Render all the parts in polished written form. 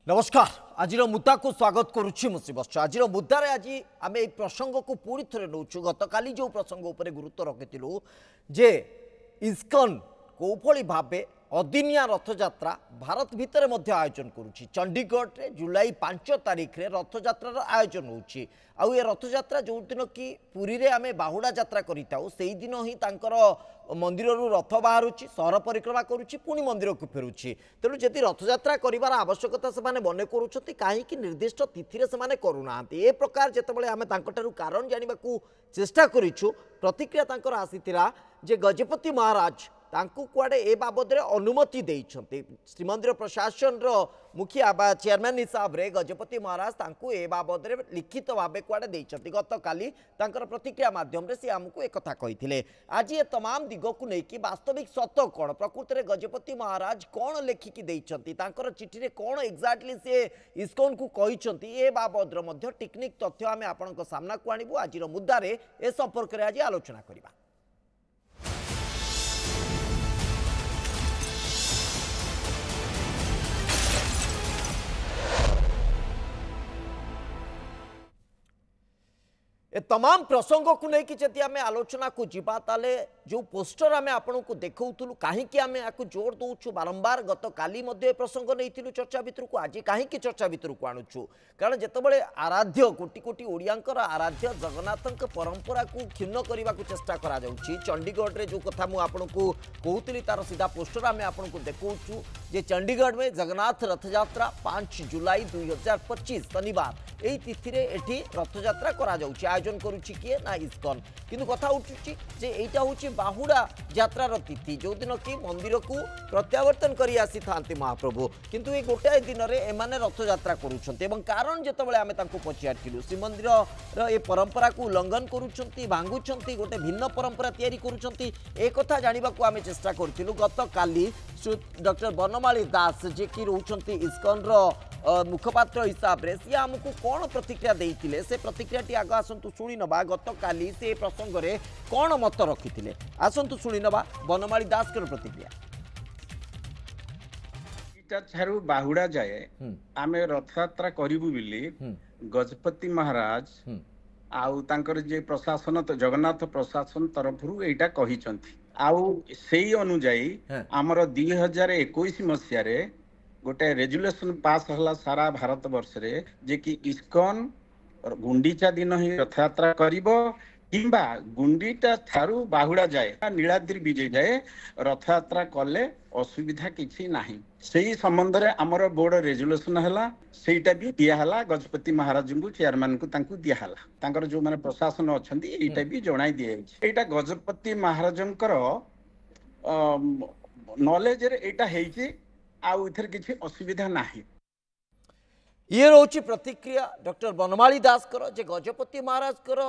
नमस्कार आज मुद्दा को स्वागत करुच्ची मुसीबत आज मुद्दार आज आम ये प्रसंग को पुणी थे नौ गतकाली जो प्रसंग उपर गुरुत्व रखी जे इस्कन कौभली भाव अदिनिया रथयात्रा भारत भितर आयोजन करुच्ची चंडीगढ़ रे जुलाई 5 तारिख रे रथयात्रार आयोजन होउची आउ ये रथयात्रा जो दिन कि पुरी रे आमे बाहुड़ा यात्रा करिताउ सेही दिन ही तांकर मंदिर रथ बाहरुची सहर परिक्रमा करुच्ची पुणी मंदिर को फेरुची तेणु जदि रथयात्रा करिवार आवश्यकता से माने बने करूछथि काहेकि निर्दिष्ट तिथि रे से माने करूनांती ए प्रकार जेतेबेले आमे तांकटारु कारण जानिबाकू चेष्टा करिछु प्रतिक्रिया तांकर आसीतिरा जे गजपति महाराज तांकु कुआडे ए बाबद रे अनुमति देइछन्ते श्रीमंदिर प्रशासन रो मुखिया बा चेयरमैन हिसाब रे गजपति महाराज तांकु ए बाबद रे लिखित भाबे कुआडे देइछन्ते गतकाली तांकर प्रतिक्रिया माध्यम रे से हमकु एक कथा कहिथिले आज ये तमाम दिगो को नै कि वास्तविक सत्य कोन प्रकृति रे गजपति महाराज कोन लेखिकी देइछन्ती तांकर चिठी रे कोन एक्जेक्टली से इस्कॉन को कहिछन्ती ए बाबद रो मध्य टेक्निक तथ्य आमे आपनक सामना को आनिबु आज रो मुद्दा रे ए संपर्क रे आज आलोचना करिबा। ए तमाम प्रसंग को लेकिन जदि आम आलोचना को जीवा ताले जो पोस्टर आम आपन को देखौतलु कहीं आम या जोर दौचु बारंबार गत काली प्रसंग नहीं चर्चा भितर को आज कहीं चर्चा भितर को आणुचु कारण जितेबाला आराध्य कोटी कोटी ओडियांकर आराध्य जगन्नाथ परंपरा को क्षुण्ण करने को चेष्टा करा जाउछि चंडीगढ़ रे जो कथा मु आपन को कहूतली तार सीधा पोस्टर आम आपन को देखौचु जे चंडीगढ़ में जगन्नाथ रथयात्रा 5 जुलाई 2025 शनिवार यही तिथि रे एठी रथयात्रा करा जाउछि आयोजन करुछि किए ना इस्कॉन किंतु कथा उठुछि जे एटा होछि बाहुड़ा यात्रार तिथि जो दिन कि मंदिर को प्रत्यावर्तन करी आसी थांती महाप्रभु किंतु ए गोटाए दिन रे एमाने रथयात्रा करूछन्ते एवं कारण जेतेबेले आमे तांको पचारथिलु श्रीमंदिर रो ए परंपरा को उल्लंघन करूछन्ती भांगुछन्ती गोटे भिन्न परंपरा तयारी करूछन्ती ए कथा जानिबा को आमे चेष्टा करथिलु गत काली डॉक्टर बनमाली दास जे कि रहउछन्ती इस्कॉन रो मुखपात्र हिसाब रे सी आमको कौन प्रतिक्रिया देइतिले से प्रतिक्रिया टी आग आसंतु सुनी नबा गत काली से प्रसंग रे कौन मत रखिथिले आसंतु सुनी नबा बनमाली दास के प्रतिक्रिया इटा छारु बाहुड़ा जाए आमे रथयात्रा करिबु बिली गजपति महाराज आउ तांकर जे प्रशासन तो जगन्नाथ प्रशासन तरफरु एटा कहिसंती आउ सेही अनुजाई हमर 2021 मसिया रे गोटे रेजुलेशन पास हला सारा भारत वर्ष रे जे कि इस्कॉन गुंडीचा दिन ही रथयात्रा करिबो किंबा गुंडीटा थारु बाहुड़ा जाए नीलाद्री विजय जाए रथयात्रा कले असुविधा किछि नाही सेही संबंध रे हमर बोर्ड रेजुलेशन हला सेटा भी दिया हला गजपति महाराज को चेयरमैन को तांकु दिया हला तांकर जो माने प्रशासन अछंती एटा भी जणाई दिया एटा गजपति महाराजंकर नॉलेज रे एटा हेछि आउ इथर किछि असुविधा नाही ये रोची प्रतिक्रिया डॉक्टर बनमाली दास करो जे गजपति महाराज कर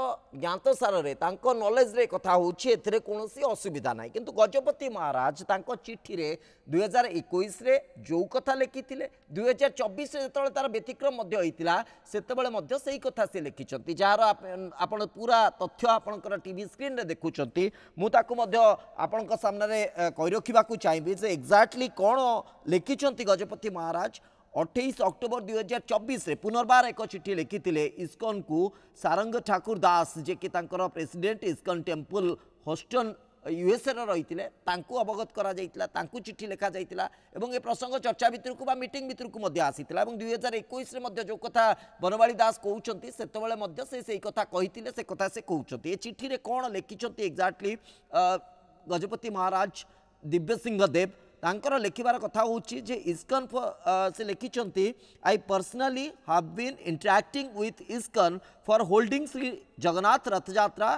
ज्ञात सार रे तांको नॉलेज रे कथा होछि एथरे कोनोसी असुविधा नाही किंतु गजपति महाराज तांको चिट्ठी रे 2021 रे जो कथा लिखिथिले 2024 रे जतले तार व्यतिक्रम मध्य होइतिला सेतबेले मध्य सेही कथा से लिखिचंती जार आपण पूरा तथ्य आपनकर टीवी स्क्रीन रे देखुचंती मु ताकू मध्य आपनक सामने रे कहि रखिबा को चाहबी जे एक्जेक्टली कोन लिखिचंती गजपति महाराज 28 अक्टोबर 2024 रे पुनर्बार एक चिठी लिखिथिले इस्कॉन को सारंग ठाकुर दास जे कि तांकर प्रेसिडेंट इस्कॉन टेम्पल होस्टन यूएसए रे रहिथिले तांकु अवगत करा जाइतिला तांकु चिठी लिखा जाइतिला एवं ए प्रसंग चर्चा भितर को बा मीटिंग भितर को मध्य आसीतिला एवं 2021 रे मध्य जो कथा बनवाली दास कहउचंती सेतबेले मध्य सेही कथा कहितिले से कथा से कहउचंती ए चिठी रे कोन लिखिचंती एक्जेक्टली गजपति महाराज दिव्य सिंह देव तांकर लिखिबार कथा होची जे इस्कॉन से लिखिचंती I personally have been interacting with ISKCON for holding Shri Jagannath Rath Yatra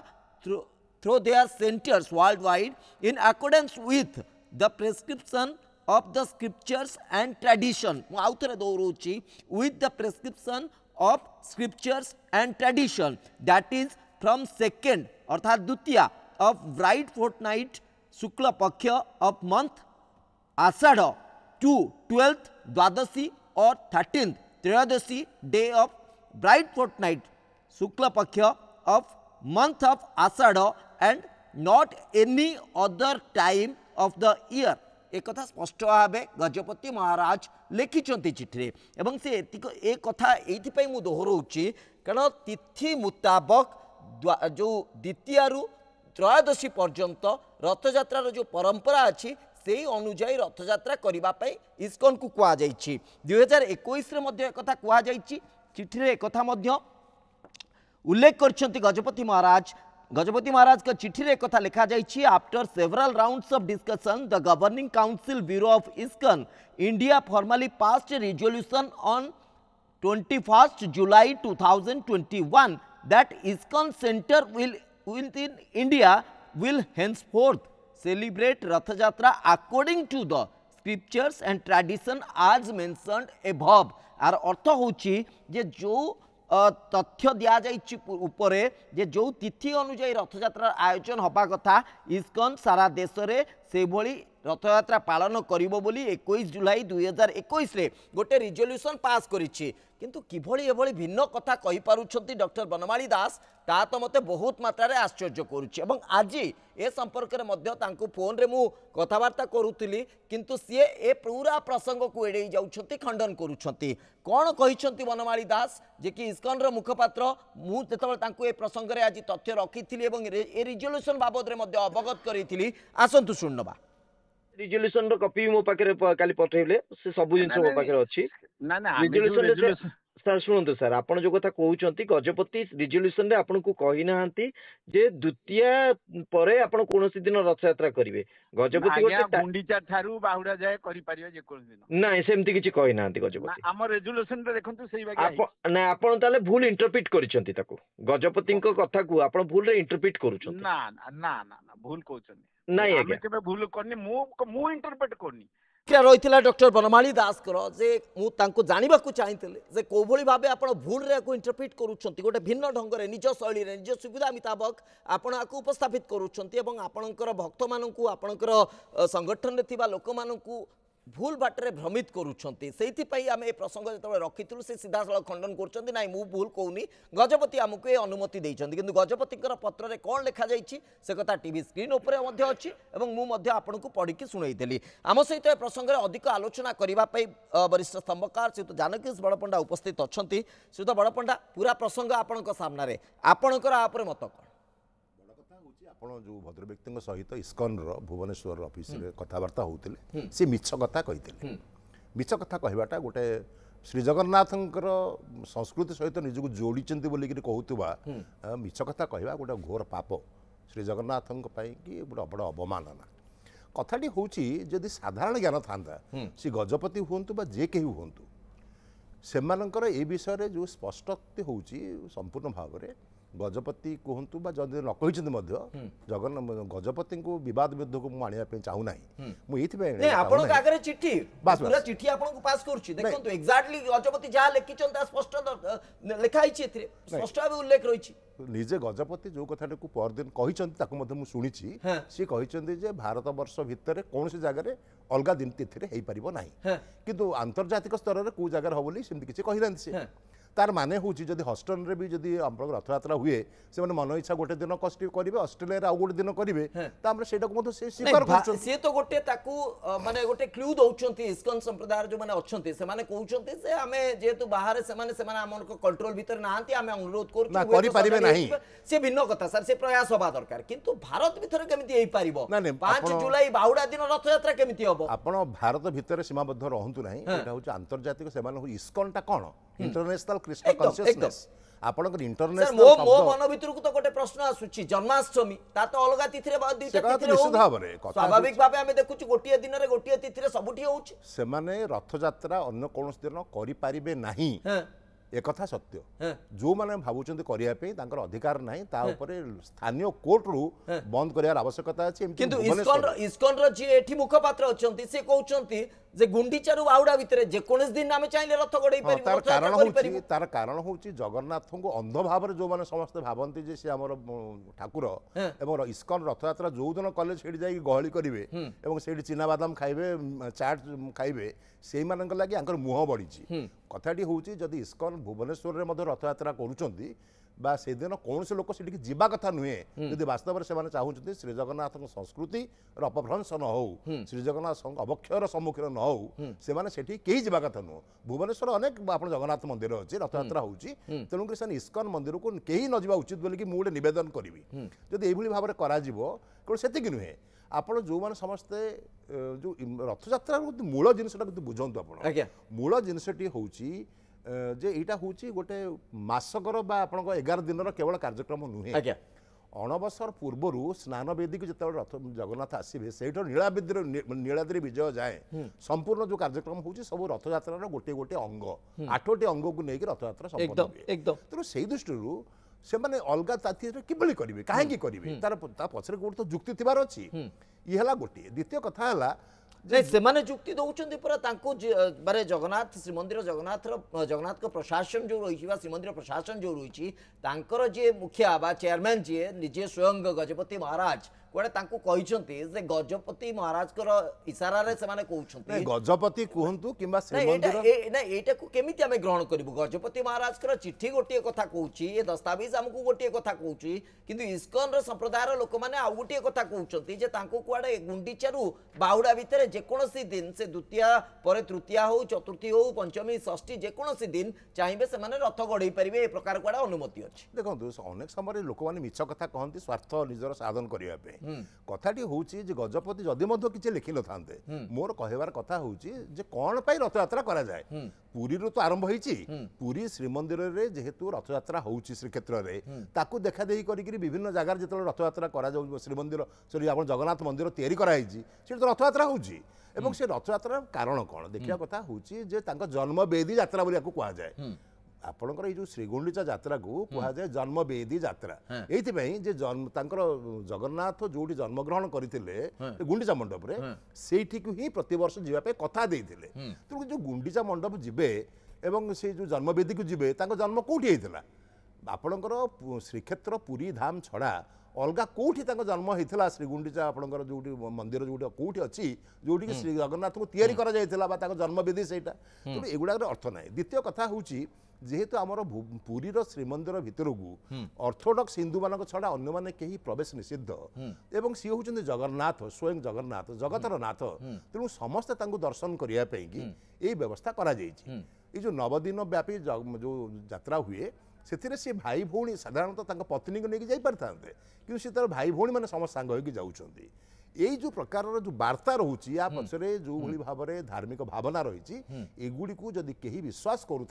through their centers world wide in accordance with the prescription of the scriptures and tradition मु आउथरे दोरुची with the prescription of scriptures and tradition that is from second अर्थात द्वितीय of bright fortnight Shukla Paksha of month Ashadha to 12th द्वादशी और 13th त्रयोदशी day of bright fortnight Shukla Paksha of month of Ashadh and not any other time of the year एक कथा स्पष्ट भाव गजपति महाराज लिखिं चिठी एवं से ए कथा ये मुझे दोहराऊँगी कारण तिथि मुताबक जो द्वितीय त्रयोदशी पर्यंत रथयात्रार जो परंपरा अच्छी से अनुजाई रथयात्रा करने इस्कन को कहुई 2021 एक कथा कहुई चिठी एक कथा उल्लेख कर गजपति महाराज का चिठी रे कथा लिखा जाइछि after several rounds of discussion the governing council bureau of ISKCON India formally passed resolution on 21st July 2021 that ISKCON center within India will henceforth celebrate Rath Yatra according to the scriptures and tradition as mentioned above। आर अर्थ होछि जे जो तथ्य दि जाए जे जो तिथि अनुजाई रथयात्रा आयोजन हवा कथा इस्कन सारा देश में से भली रथयात्रा पालन करिबो बोली 21 जुलाई 2021 रे गोटे रिजोल्यूशन पास करिछि किंतु किभली एभली भिन्न कथा कहि पारुछंती डॉक्टर बनमाली दास ता तो मते बहुत मात्रा रे आश्चर्य करुछि एवं आज ए संपर्क रे मध्य तांको फोन रे मु कथावार्ता करूतिली किंतु सीए ए पूरा प्रसंग को एडे जाउछंती खंडन करूछंती कोन कहिछंती बनमाली दास जे कि इस्कन रो मुखपात्र मु जेतबे तांको ए प्रसंग रे आज तथ्य रखिथिली एवं ए रिजोल्यूशन बाबद रे मध्य अवगत करिथिली आसंतु सुनबा रिजोल्यूशन रो कॉपी मो पाखे काली पठेइले से सब जिंस मो पाखे अछि ना ना रिजोल्यूशन सर शुणु सर आप जो कथा कहते गजपति रिजोल्यूशन रे आपन को कहि नाहंती जे द्वितीय परे आपन कोनोसी दिन रथ यात्रा करिवे गजपति गोटे गुंडीचा थारु बाहुडा जाय करि परिबे जे कोन दिन नाही सेमति किछि कहि नाहंती गजपति हम रिजोल्यूशन रे देखंतु सेही बाकी ना आपन ताले भूल इंटरप्रेट करिसंती ताको गजपति को कथा को आपन भूल रे इंटरप्रेट करूछंती ना ना ना ना भूल कहउछंती नाही आगे केबे भूल करनी मु इंटरप्रेट करनी रही डॉक्टर बनमाली दास जे मुझे जानवा चाहिए जे कौभली भाव आप भूल रे इंटरप्रिट करुँच गोटे भिन्न ढंग से निज शैली निज सुविधा मुताबक आपण उपस्थापित करुँच भक्त मानू आपणकर संगठन में थिबा लोक मानू भूल बाटर भ्रमित करुँच आम ए प्रसंग जो रखी से सीधा साल खंडन कर ना मु भूल कहूनी गजपति आमको ये अनुमति देते कि गजपति पत्र में कौन लिखा से कथा टीवी स्क्रीन उपर अच्छी मुझे आपन को पढ़ी शुणेली आम सहित ए प्रसंग में अधिक आलोचना करने वरिष्ठ स्तंभकार श्रीयुत जानकीश बड़पंडा उपस्थित अच्छा श्रीयुत बड़पंडा पूरा प्रसंग आपण सामने आपणकर आप मत कौन ଆପଣ जो भद्र व्यक्ति सहित इस्कन भुवनेश्वर ऑफिस रे कथबार्ता होते सी मिछ कथा कही मिछ कथा कहवाटा गोटे श्री जगन्नाथंकर संस्कृति सहित निजक जोड़ी कहूबा मिछ कथा कहवा गोटे घोर पाप श्री जगन्नाथ कि गोटे बड़ अवमानना कथाटी हूँ जदि साधारण ज्ञान था सी गजपति हूँ जे कहीं हूँ से ए विषय जो स्पष्टोक्ति हो संपूर्ण भाव में गजपति कहतु जदि न कही गजपति को बद विरुद्ध को मुझे चाहूना मुझे चिट्ठी चिट्ठी आपको पास करूँ एक्जाक्टली गजपति जहाँ लिखिं स्पष्ट लिखाई स्पष्ट भाव उल्लेख रही निजे गजपति जो कथा को परदिन कही शुणी सी कही भारत वर्ष भितर कौन सी जगह अलग दिन तिथि हो पार ना कि आंतर्जातिक स्तर में कौ जगह हम बोली सेमती किसी कहना सी तार माने हूँ जदि हस्टन रे भी जदि रथयात्रा हुए से मन इच्छा गोटे दिन कष्ट करेंगे ऑस्ट्रेलिया आउ गोटे दिन करेंगे सी तो गोटे माने गोटे क्लू दौरान इस्कन संप्रदाय जो मैंने अच्छा से कहते से आम जेहेतु बाहर से कंट्रोल भितर ना आम अनुरोध कर भिन्न कथा सर से प्रयास हवा दरकार किंतु भारत भीतर केमी 5 जुलाई बाहुडा दिन रथयात्रा केमी हम आप भारत भितर सीमाबद्ध रहतु ना यहाँ हूँ आंतर्जातिक से इस्कन टा कौन इंटरनेशनल कृष्ण कॉन्शियसनेस आपनकर इंटरनेशनल मो मन भितर को तो गोटे प्रश्न आसुची जन्माष्टमी ता तो अलग तिथि रे स्वाभाविक भाव आम देखु गोटे दिन रे गोटे तिथि रे सबुठी होउची से माने रथयात्रा अन्य कौन दिन करि पारिबे नाही एक कथा सत्य जो मैंने भावुं करने अधिकार ना स्थानीय कोर्ट रु बंद कर आवश्यकता अच्छी इस्कन जी मुखपात्र अच्छा सी कहते जे गुंडीचारू बाहुडा भितर जेकोसी दिन आम चाहिए रथ गड़े तार कारण हूँ जगन्नाथ को अंध भाव जो मैंने समस्ते भावती जे सी आमर ठाकुर एवं इस्कन रथयात्रा जो दिन कले से गहली करेंगे और चिना बादाम खाइबे चाट खाइबे से लगे मुह बढ़ी कथाटी हूँ जदि इस्कन भुवनेश्वर में रथयात्रा करुँच बा से दिन कौन से लोक सेठी जीवा कथा नुहे यदि वास्तव में से चाहते श्री जगन्नाथ संस्कृति अपभ्रंश न हो श्री जगन्नाथ अवक्षयर सम्मुखीन न हो से कहीं जीवा कथा नुह भुवनेश्वर अनेक आप जगन्नाथ मंदिर अच्छी रथयात्रा होची तेणुक से इस्कन मंदिर को कहीं न जा उचित बोली मुझे नवेदन करी जदि यही भाव में करा से नुहे आपण जो मैंने समस्ते जो रथयात्रा मूल जिनसा बुझातु आप मूल जिनसटी हूँ जे यहाँ हूँ गोटे मसकर आप 11 दिन केवल कार्यक्रम नुहे अणबसर पूर्वर स्नान वेदी को जो रथ जगन्नाथ आसवे से नीलाद्रि विजय जाए संपूर्ण जो कार्यक्रम होची सब रथयात्रा गोटे गोटे अंग 8टी अंग को लेकिन रथयात्रा संपन्न हुए तेणु से दृष्टि से माने अलग किभली करेंगे कहीं करेंगे तार पछरे गोटे तो जुक्ति थिबार अच्छी ये है गोटे द्वितीय कथा है नहीं से जुक्ति दौरान पूरा माने जगन्नाथ श्रीमंदिर जगन्नाथ प्रशासन जो रही श्रीमंदिर प्रशासन जो रही जी मुखिया बा चेयरमैन जी निजे स्वयं गजपति महाराज कड़े गजपति महाराज इशारा रे से कहते गजपति कहतु कि केमी आम ग्रहण करूँ गजपति महाराज चिठी गोटे कथा कहे दस्तावेज आमको गोटे कथा कहे कि इस्कन संप्रदायर लोक मैंने आउ गोटे कथा कहते कड़े गुंडीचारू बाहुड़ा भितर जेकोसी दिन से द्वितीया पर तृतीया हो चतुर्थी हो पंचमी षष्ठी जेकोसी दिन चाहिए से रथ गढ़ई पारे ए प्रकार कड़े अनुमति अच्छी देखो अनेक समय लोक मैंने मिछ कथा कहती स्वार्थ निजर साधन करने कथाटी हूँ गजपति जदि किसी लिखि न था मोर कहबार कथा हूँ कौन पर रथयात्रा करा जाए पुरी तो आरंभ होती पुरी श्रीमंदिर में जेहेतु रथयात्रा होची श्रीक्षेत्र में ताकू देखा देखी करी विभिन्न जगार जो रथयात्रा करा श्रीमंदिर सॉरी आप जगन्नाथ मंदिर तैयारी कराई तो रथयात्रा होची एवं से रथयात्रा कारण कौन देखा कथा हूँ जन्मवेदी यात्रा बोली कहुए आपणकर ये जो श्रीगुंडीचा यात्रा को कहुए जन्मवेदी यात्रा ये जगन्नाथ जो जन्मग्रहण करते गुंडीचा मंडप से ही प्रतिवर्ष जावाई कथा देते तेणु जो गुंडीचा मंडप जीवे एवं से जो जन्मवेदी को जीवे जन्म कौटी होता आपणकर श्रीक्षेत्र पुरी धाम छड़ा अलग कौटी जन्म होता श्रीगुंडीचा आपणकर जो मंदिर जो कौटी अच्छी जोटि श्री जगन्नाथ को तैयारी करा जन्मवेदी से तेणु एगुड़ा अर्थ ना द्वितीय कथा हूँ जेहेतु आमर पुरीर श्रीमंदिर भितर को ऑर्थोडॉक्स हिंदू मान छड़ा अन्य माने कहीं प्रवेश निषिद्ध एवं सी हूँ जगन्नाथ स्वयं जगन्नाथ जगतर नाथ तेणु समस्ते दर्शन करने ये व्यवस्था करा ये जो 9 दिन व्यापी जो यात्रा हुए से भाई भौणी साधारणतः पत्नी को लेकिन जापारे कि सी तार भाई भौणी मैंने समस्त सांग होगी जाऊँच यही जो प्रकार जो वार्ता रोचे या पचरे जो भाव में धार्मिक भावना रही एगुड़ी को जदि कहीं विश्वास करूँ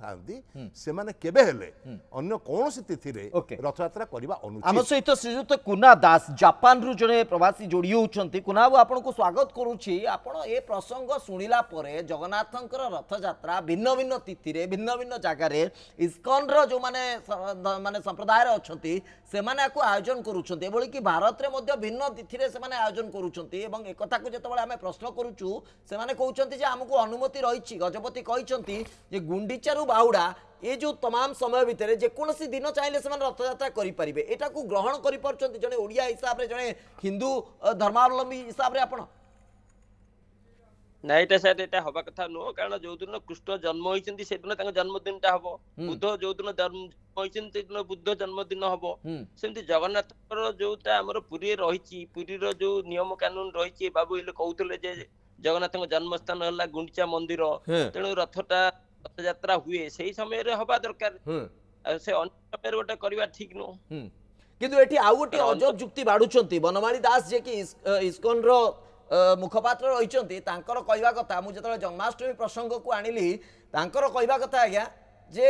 से माने केबे हेले अन्य कौन तिथि रथयात्रा करने अनुचित। आम सहित श्रीजुक्त कुना दास जापान रु जड़े प्रवासी जोड़ी होती कुना बाबू आपन को स्वागत करुच्ची आपण ए प्रसंग शुणिला परे जगन्नाथंकर रथयात्रा भिन्न भिन्न तिथि रे भिन्न भिन्न जगार इस्कन जो माने संप्रदाय अच्छी से आयोजन करुँच कि भारत में भिन्न तिथि से आयोजन करुँच एक कथा को जितेबाला आम प्रश्न करुचु से कहते आमको अनुमति रही गजपति कहते गुंडीचारू बाहुड़ा ये जो तमाम समय भितर जेकोसी दिन चाहिए से रथयात्रा करेंगे यहाँ को ग्रहण कर जड़े ओडिया हिसाब से जड़े हिंदू धर्मावलंबी हिसाब से आपण ना ये सर ये हवा कथा नुह कारण जो दिन कृष्ण जन्म होती से दिन जन्मदिन टा हम बुद्ध जो दिन जन्म होती दिन बुद्ध जन्मदिन हम सेमती जगन्नाथ जोटा आमर पुरी रही पुरी जो नियम कानून रही बाबू ये कहते जगन्नाथ जन्म स्थान है गुंडीचा मंदिर तेणु रथटा रथयात्रा हुए से समय हवा दरकार से अन्य समय गोटे करवा ठीक नुह किंतु एठी आउ गोटे अजब जुक्ति बाढ़ुंट बनमाली दास जे कि इस्कन रो मुखपात्र रही कहवा कथा मुझे जन्माष्टमी प्रसंग को आनिली कहवा कथा आज्ञा जे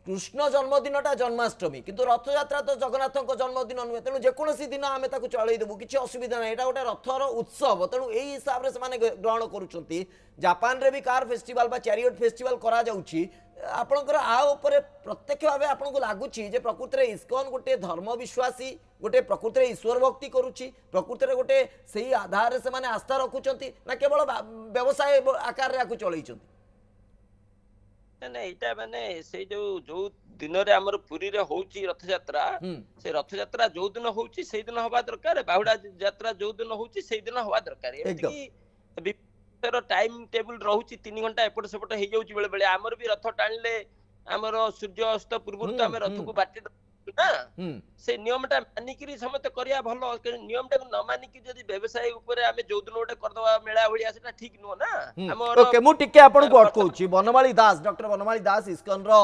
कृष्ण जन्मदिनटा जन्माष्टमी किंतु रथयात्रा तो जगन्नाथ जन्मदिन नुहे तेणु जेकोसी दिन आम चलईदेबू किसी असुविधा ना यहाँ गोटे रथर उत्सव तेणु यही हिसाब से ग्रहण करुँच जापान रे भी कार फेस्टिवल बा चैरियट फेस्टिवल करा जाउची आपणकर आउपर प्रत्यक्ष भाव आपको लगुच प्रकृति में इस्कन गोटे धर्म विश्वासी गोटे प्रकृति में ईश्वर भक्ति करुच्ची प्रकृति में गोटे से आधार से माने आस्था रखुंट ना केवल व्यवसाय आकार में चलई ना यहाँ माने से जो दिन रे हमर पुरी रे होची रथयात्रा से रथयात्रा जो दिन होची से दिन हवा दरकार बाहुड़ा यात्रा जो दिन होची से दिन हवा दरकार टाइम टेबल रोची 3 घंटा एपट सेपट हो जाऊँ बेले बेले आमर भी रथ टाणिले आमर सूर्य अस्त पूर्व तो आम रथ को बाटे ना से नियमटा मानिकी समस्त करिया भल नियमटा न मानिकी जदि व्यवसाय ऊपर आमे जो दिन गोटे करदवा मेला भलिया सेटा ठीक नुह ना हमर ओके मु टिके आपन को अटकौची बनमाली दास डॉक्टर बनमाली दास इस्कन रो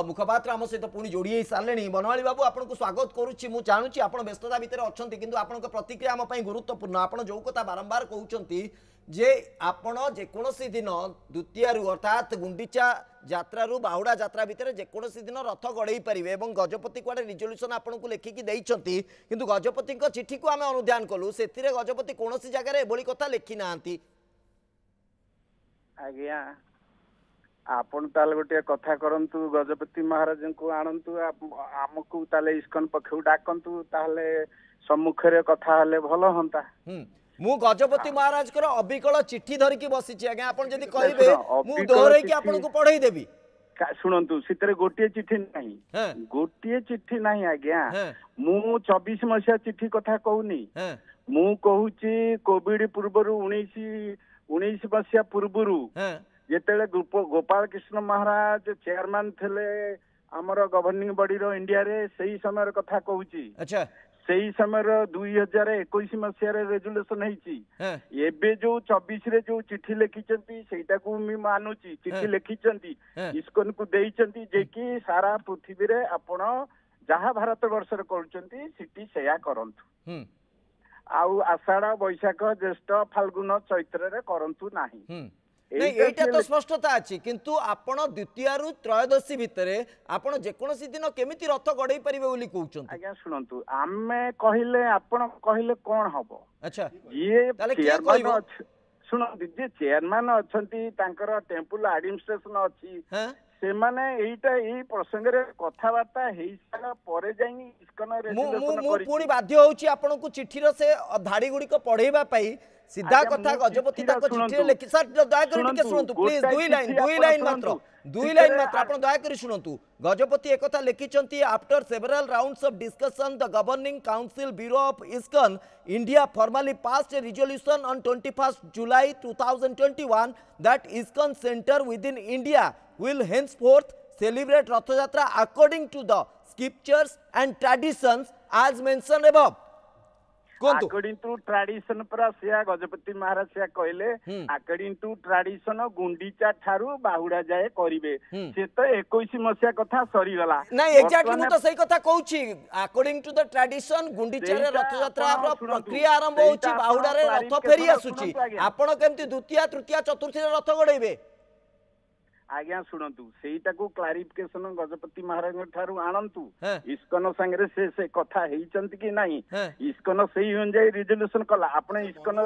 मुखपात्र आम सहित पुणी जोड़ी सारे बनमाली बाबू आपको स्वागत करुच्ची मुझे जानूची आप व्यस्तता भितर अच्छा किंतु आपण प्रतिक्रिया आम गुरुत्वपूर्ण आपड़ जो कथा बारंबार कहते जे आपण जेकोसी दिन द्वितीय अर्थात गुंडीचा यात्रा बाहुड़ा यात्रा भितर जेकोसी दिन रथ गड़े पारे और गजपति कुआडे रिजोल्यूशन आपन को लेखिकी देइछंती किंतु गजपति चिठी को आम अनुधान कलु से गजपति कौन जगार एभली कथा लिखि नांती आज्ञा आपण ताल गोटे कथा करंतु गजपति महाराज को आणंतु आमको ताले इस्कन पक्ष डाकंतु ताले सम्मुखरे कथा हले भल हंता मु गजपति महाराज कर अबिकल चिट्ठी धरिकी बसिछि आज्ञा आपण जदि कहिबे मु दोहरे कि आपन को पढाई देबी शुणंतु सितरे गोटे चिट्ठी नहीं गोटे चिट्ठी नहीं आज्ञा मु 24 मसिया चिट्ठी कथा कहूनी मु कहूची कोविड पूर्वरु 19 मसिया पूर्वरु जेतेले गोपाल कृष्ण महाराज चेयरमैन थिले हमर गवर्निंग बॉडी रो इंडिया रे सही समय कथा कहूची अच्छा सही समय 2021 मसीह रेजुलेशन है एबे जो 24 रे जो चिट्ठी लिखिचंती सेटा को मी मानुची चिट्ठी लिखिचंती इस्कन को देइचंती जे कि सारा पृथ्वी रे आपण जहा भारत वर्ष रे करचंती सिटी सेया करंतु आउ आषाढ़ बैशाख ज्येष्ठ फाल्गुन चैत्र रे करंतु नाही एटा तो स्पष्टता अच्छी किंतु आपण द्वितीय रु त्रयोदशी भितरे आपण जेकोसी दिन केमिति रथ गड़े परिबे बोली कहउछन आज्ञा सुनंतु आमे कहिले आपण कहिले कोन हबो अच्छा ये चेयरमैन सुनंतु जे चेयरमैन अछंती तांकर टेम्पल एडमिनिस्ट्रेशन अछि से माने एटा एई प्रसंग रे कथा वार्ता हेई सारा परे जाई इस्कन रेजुलेशन मु पुणी बाध्य होउची आपण को चिट्ठी रो से धाड़ी गुडी को पढेबा पई सीधा कथा गजपति ताको चिट्ठी लिखि सर दया करी टिके सुनंतु प्लीज दुई लाइन मात्र आपण दया करी सुनंतु गजपति एक कथा लिखिचंती after several rounds of discussion the governing council bureau of ISKCON India formally passed a resolution on 21st July 2021 that ISKCON center within India will henceforth celebrate Rath Yatra according to the scriptures and traditions as mentioned above according to tradition पर सिया गजपति महाराज सिया कहले according to tradition Gundicha ठारू बाहुड़ा जाए करिवे से तो 21 मसिया कथा सरी गला नहीं एग्जैक्टली मु तो सही कथा कहूची according to the tradition Gundicha रे रथ यात्रा प्रक्रिया आरंभ होची बाहुड़ा रे रथ फेरी आसुची आपण केमती द्वितीय तृतीय चतुर्थी रे रथ गड़ेबे आज्ञा शुणु सेटा को क्लारिफिकेशन गजपति महाराज ठारू आणंतु इस्कन संगे से कथा हेइचंती कि नाही इस्कन सही होन जाय रिजोल्यूशन कला आपने इस्कन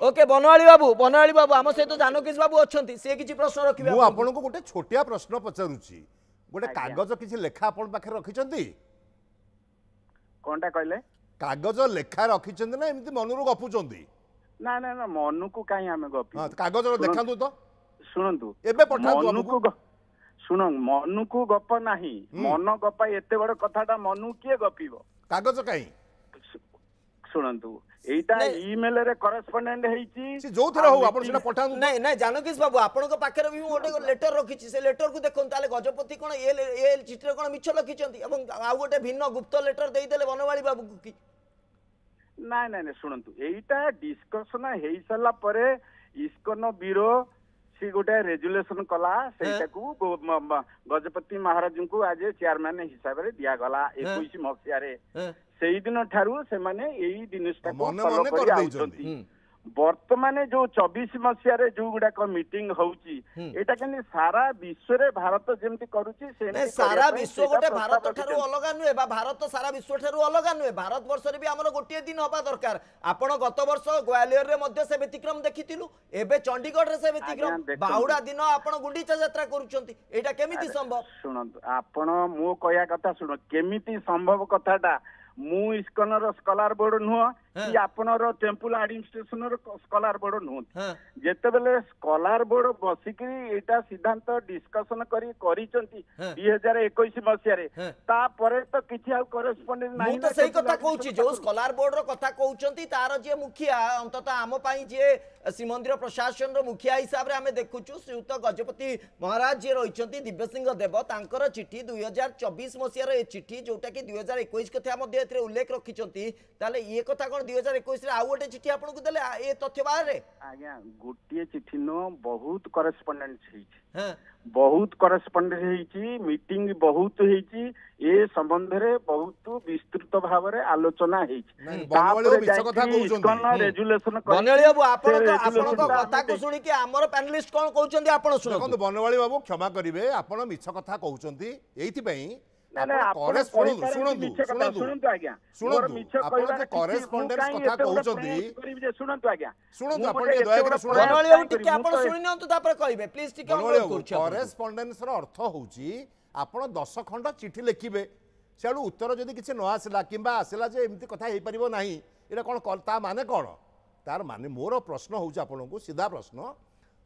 ओके बनवाली बाबू हम सहित जानकीश बाबू अछंती से किछि प्रश्न रखिबे मु आपन को गोटे छोटिया प्रश्न पचारुची गोटे कागज किछि लेखा आपन पाखे रखिचंती कोनटा कहले कागज लेखा रखिचंती ना एमती मनरु गपुचंती ना ना ना मनु को काई हमें गपी हां कागज देखांतु तो शुणु एबे पठांतु हमको शुण मनु को गप नाही मन गपा एते बड़ कथाटा मनु किए गपिबो कागज काई शुणु एटा ईमेल रे करेस्पोंडेंट हेची से जो थरा हो आपण सेटा पठांतु नहीं नहीं जानकीश बाबू आपण को पाखरे भी गोटे लेटर रखिछि से लेटर को देखन ताले गजपति कोन ए चित्र कोन मिछ लखिचंती एवं आ गोटे भिन्न गुप्त लेटर देई देले बनवाली बाबू की ना ना ना शुणु एटा डिस्कशन हेई सला परे इस्कन ब्यूरो सी गोटे रेजुलेशन कला सेटा को गजपति महाराज को आज चेयरमैन हिसाब रे दिया गला 21 मसिया रे सेही दिन ठारू से माने एही दिनस्टा को फॉलो करि आउचंती वर्तमान जो 24 मसिया रे जो गुडा को मीटिंग होउची एटा कने सारा विश्व रे भारत जेमति करूची से सारा विश्व गोटे भारत ठारू अलगा नुए बा भारत सारा विश्व ठारू अलगा नुए भारत वर्ष रे भी हमर गोटे दिन होबा दरकार आपण गत वर्ष ग्वालियर रे मध्य से व्यतिक्रम देखितिलु एबे चंडीगढ़ रे से व्यतिक्रम बाहुडा दिन आपण गुंडीचा यात्रा करूचंती एटा केमिति संभव सुनंतु आपण मो कया कथा सुनो केमिति संभव कथाटा मु इस्कनर स्कॉलर बोर्ड नुह कि आपनर टेम्पल एडमिनिस्ट्रेशन स्कॉलर बोर्ड नुह जेतेबेले स्कॉलर बोर्ड बसिकरी एटा सिद्धांत डिस्कशन करिसंती 2021 मसिया रे ता परे तो किछि आ करेस्पोंडेंट नाही तो सही कथा कहूची जो स्कॉलर बोर्ड रो कथा कहउचंती तार जे मुखिया अंततः आम पई जे श्रीमंदिर प्रशासन रो मुखिया हिसाब रे हमें देखुचु श्रीयुत गजपति महाराज जे रहिचंती दिव्य सिंह देव तांकर चिठी 2024 मसिया रे चिठी जोटा कि 2021 कथा मध्ये एथरे उल्लेख रखिचंती ताले ये कथा कोन 2021 रे आ गोटे चिठी आपन को देले ए तथ्य बारे आज्ञा गोटिए चिठी नो बहुत करेस्पोंडेंट छै बहुत करेस्पोंडेंट हेची मीटिंग बहुत हेची ए संबंध रे बहुत विस्तृत भाव रे आलोचना हेची बनवाली मिछ कथा कहउछन रेजुलेशन बनवाली बाबू आपन को कथा को सुनी कि हमर पैनलिस्ट कोन कहउछन आपन सुनो देखो बनवाली बाबू क्षमा करिवे आपन मिछ कथा कहउछंती एइति पई करेस्पोंडेंस अर्थ होउची आपण 10 खंड चिठी लिखिबे सेडू उत्तर जदि किछि न आसला किंबा आसला जे एमती कथा हेइ परिबो नाही एटा कोन ता माने कोन तार माने मोर प्रश्न होउची आपनको सीधा प्रश्न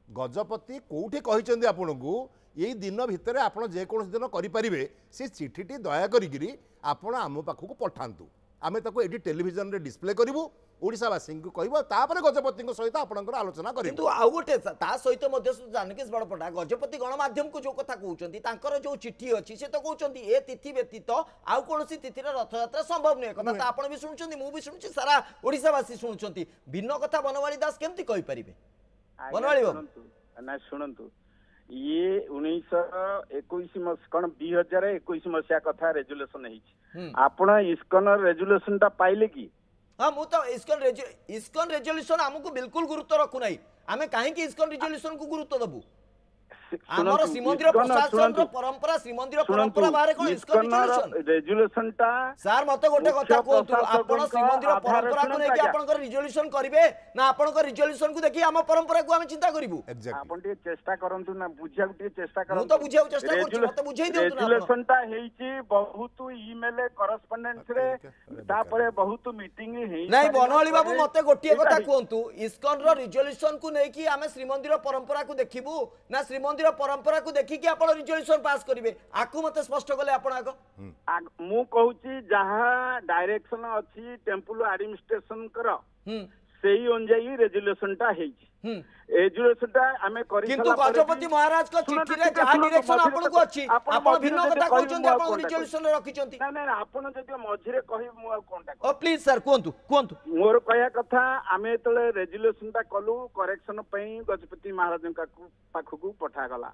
गजपति कोठी कहिचंदी आपनको यही दिन भितर आप जेकोसी दिन करें से चिठीटी दया करी आपण आम पाखक पठातु आम ताको एटी टेलीविजन रे डिस्प्ले करूँ ओडावासी को कहपर गजपति सहित आपंकर आलोचना करूँ आउ गोटे सहित जानकीश बड़पटा गजपति गणमाध्यम को जो कथा कहते जो चिठी अच्छी से तो कहते ए तिथि व्यतीत आउ कौन तिथि रथयात्रा संभव नुहे कथा आप भी शुणुं मुझे शुणुची सारा ओडावासी शुणुंट भिन्न कथा बनवाली दास केमती कहींपारे बनवाली ना शुणु ये 1921 कौन 2021 मसीहा कथा रेजुलेशन आपण इस्कन रेजुलेशन टा पाइले कि हाँ मु तो इस्कन रेजुलेशन हमको बिल्कुल गुरुत्व रखु नहीं आमे काहे कि इस्कन रेजुलेशन को गुरुत्व दबु हमर श्रीमंदिर प्रशासन रो परंपरा श्रीमंदिर परंपरा बारे कोन इस्कन रेजुलेशन टा सर मते गोटे कथा कहतु आपण श्रीमंदिर परंपरा को नै कि आपण कर रिजोल्यूशन करिवे ना आपण कर रिजोल्यूशन को देखि हम परंपरा को हम चिंता करिवु आपण टे चेष्टा करंतु ना बुझिया टे चेष्टा करंतु मु तो बुझिया चेष्टा करछु मते बुझाई दियौ ना रेजुलेशन टा हेची बहुत ईमेल करेस्पोंडेंस रे तापरे बहुत मीटिंग हेई नै बनवाली बाबू मते गोटिए कथा कहंतु इस्कन रो रिजोल्यूशन को नै कि हम श्रीमंदिर परंपरा को देखिबु ना श्रीमंदिर परंपरा को देखिकी आप रिजोल्यूशन पास करेंगे आपको मत स्पष्ट कले आप मु कहूची जहाँ डायरेक्शन अच्छी टेम्पल एडमिनिस्ट्रेशन कर सेही अनुଯାयी रेजुलेशन टा हेची रेजुलेशन टा हमें करि किंतु गजपति महाराज को चिट्ठी रे जहाँ डायरेक्शन आपन को अछि आपन भिन्न कथा कहउछन आपन रिजोल्यूशन रे रखिछंती ना ना आपन जदि मझिरे कहि मु कोनटा ओ प्लीज सर कोंतु मोर कहया कथा आमे तले रेजुलेशन टा कलु करेक्शन पई गजपति महाराज का पाखकु पठा गला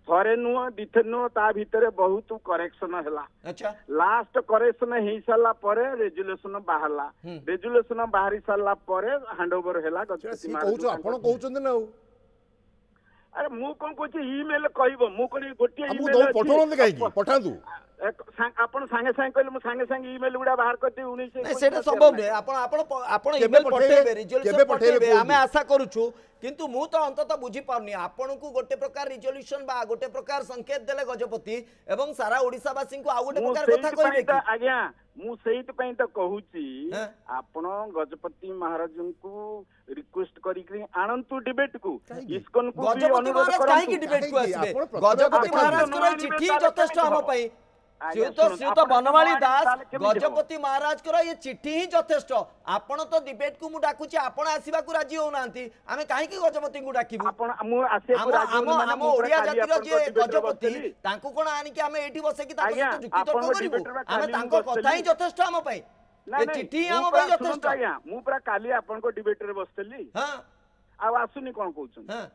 थरे नुह दिथर नुह ता भितरे बहुत करेक्शन हला अच्छा लास्ट करेक्शन हेई साला परे रेजुलेशन बाहरला रेजुलेशन बाहरी साला परे हैंडओवर हला गजपति महाराज आपण कहउछन ना अरे मु कोन कोची ईमेल कहबो मु कोनी गोटिए ईमेल हम तो पठोन काई पठांतु आपण संगे संगे कहले मु संगे संगे ईमेल गुडा बाहर करते 19 नहीं सेटा संभव नै आपण ईमेल पठेबे रिजोल्यूशन पठेबे हमें आशा करूछु किंतु मु तो अंततः बुझी पाउनी आपण को गोटे प्रकार रिजोल्यूशन बा गोटे प्रकार संकेत देले गजपति एवं सारा ओडिसावासी को आ गोटे प्रकार कथा कहबे कि आज्ञा मु सेहित पई त कहूची आपण गजपति महाराज को रिक्वेस्ट करी आनंतु डिबेट को इस्कन को भी अनुरोध करू काहे कि डिबेट को आसीबे गजपति महाराज को चिट्ठी यथेष्ट हम पई श्रीयुत बनवाली दास गजपति महाराज को ये चिट्ठी ही यथेष्ट आपण तो डिबेट को मु डाकुची आपण आसीबा को राजी हो नांती आमे काहे कि गजपति को डाकिबु आपण मु आसे को राजी हम ओडिया जातिर जे गजपति तांको कोन आनी कि आमे एठी बसे कि ताको सहित जुक्ति तर्क करिवु आमे तांको कथा ही यथेष्ट हम पई ए चिट्ठी हम पई यथेष्ट मु पूरा काली आपण को डिबेट रे बसतली हां आ आसुनी कोन कहउछन हां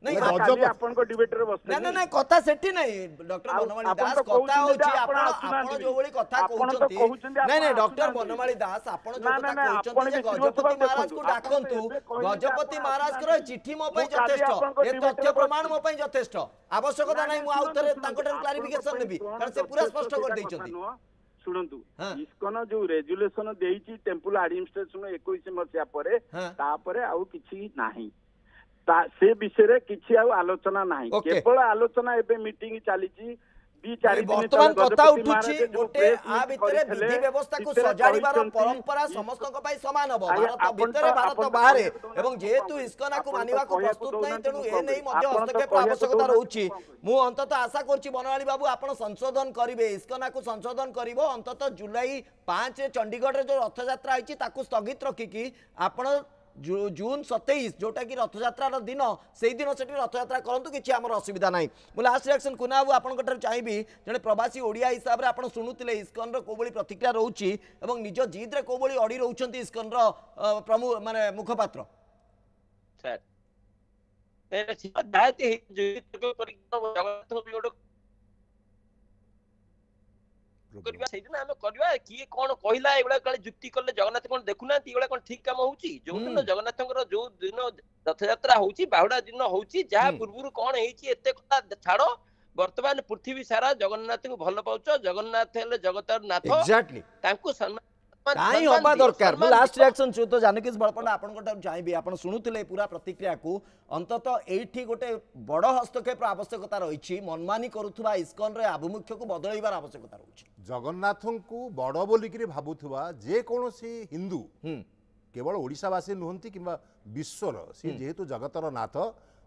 नहीं आपण को डिबेट रे बसते ना ना कथा सेठी नहीं डॉक्टर बनवाली दास कथा होची आपण जो बोली कथा कहउछंती नहीं नहीं डॉक्टर बनवाली दास आपण जो कथा कहउछंती गजपति महाराज को डाकंतु गजपति महाराज को चिट्ठी मो पई यथेष्ट ए तथ्य प्रमाण मो पई यथेष्ट आवश्यकता नहीं मु आउतरे तांकोटर क्लैरिफिकेशन नेबी कारण से पूरा स्पष्ट कर दैछंती शुणु इस्कन जो रेजुलेशन देइची टेम्पल एडमिनिस्ट्रेशन 21 मसिया परे तापरे आउ किछि नाही से विषय रे किछि आउ आलोचना नाही केवल आलोचना एबे मीटिंग चलीची वर्तमान कथा उठुची गोटे आ भितरे विधि व्यवस्था को सजाड़ीबार परंपरा समस्तक पई समान हबो भारत भितरे भारत बाहर एवं जेहेतु इस्कन को मानिबा को प्रस्तुत नहीं तेणु ए नहीं मध्य हस्तक्षेप आवश्यकता रहउची मु अंततः आशा करछि बनवाली बाबू आपण संशोधन करिवे इस्कन को संशोधन करिवो अंततः जुलाई 5 चंडीगढ़ रे जो रथ यात्रा आइछि ताकू स्थगित रखिकी आपण जून 27 जोटा कि रथयात्रा दिन से दिन से रथयात्रा करूँ कि आम असुविधा ना मुझे लास्ट रिएक्शन कुना बाबू आपंकर चाहिए जड़े प्रवासी ओडिया हिसाब से आप शुणुते इस्कन कौली प्रतिक्रिया रोचे निज जिद्रे कौली अड़ी रोच इस्कन प्रमुख माने मुखपात्र किए कौन कहला ये जुक्ति कले जगन्नाथ कौन देखुना कौन ठीक काम होची जो दिन जगन्नाथ जो दिन रथ यात्रा होची बाहुडा दिन होची जहाँ पूर्व कौन एते कथा छाड़ वर्तमान पृथ्वी सारा जगन्नाथ को भल पाउछ जगन्नाथ हेले जगतर नाथ एग्जैक्टली तांको सम्मान काई होबा दरकार मु लास्ट रिएक्शन छु तो जानकीस बळपंडा आपनकटा चाहिबी आपण सुनुतिले पूरा प्रतिक्रिया को अंततः एठी गोटे बड़ हस्तक्षेप आवश्यकता रही मनमानी करुथुवा इस्कन रे आभिमुख्य को बदलैबार आवश्यकता रही जगन्नाथ को बड़ बोलिकी भावुवा जे कौन हिंदू केवल ओडिशावासी नुहंती किंबा विश्वर सी जेहेतु जगतर नाथ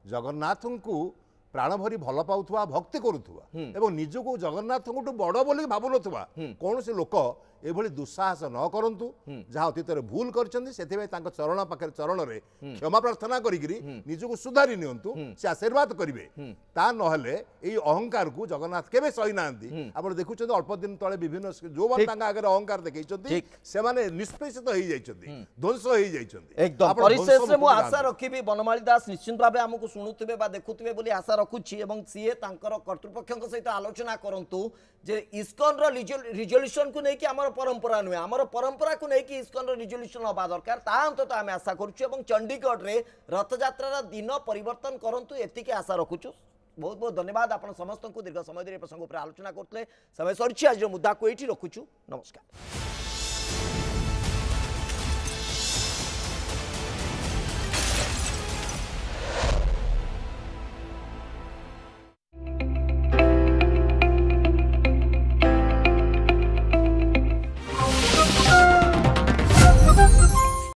जगन्नाथ को प्राण भरी भल पाउथुवा भक्ति करुथुवा एवं निजको जगन्नाथ बड़ बोली भावु नथुवा कौन से लोक एभली दुस्साहस न करंतु जहाँ अतीत भूल कर चरण पाखे चरण रे क्षमा प्रार्थना करी निजको सुधारी नियंतु से आशीर्वाद करेंगे ता नहले ये अहंकार को जगन्नाथ केबे सही नांती आप देखुं अल्प दिन तले विभिन्न जो आगे अहंकार देखते से निष्पेषित हो जाइछन्ती ध्वंस हो जाइछन्ती एकदम परिशेष रे मु आशा रखिबी बनमाली दास निश्चित भाबे हमकु सुनुथिबे बा देखुथिबे बोली आशा रखुछि एवं सीए तांकर कर्तृपक्षक सहित आलोचना करंतु जे इस्कन रो रिजोल्यूशन को नेकी हमर परंपरा नुहे आमर परंपरा को लेकिन इस्कन रिजोल्यूशन हवा दरकार ता अंततः आम आशा करुँ चंडीगढ़ रे रथयात्रा दिन परिवर्तन करंतु एतिके आशा रखुचु बहुत बहुत धन्यवाद आपण समस्त को दीर्घ समय धरी प्रसंग पर आलोचना करते समय सरी आज मुद्दा को ये रखुचु नमस्कार।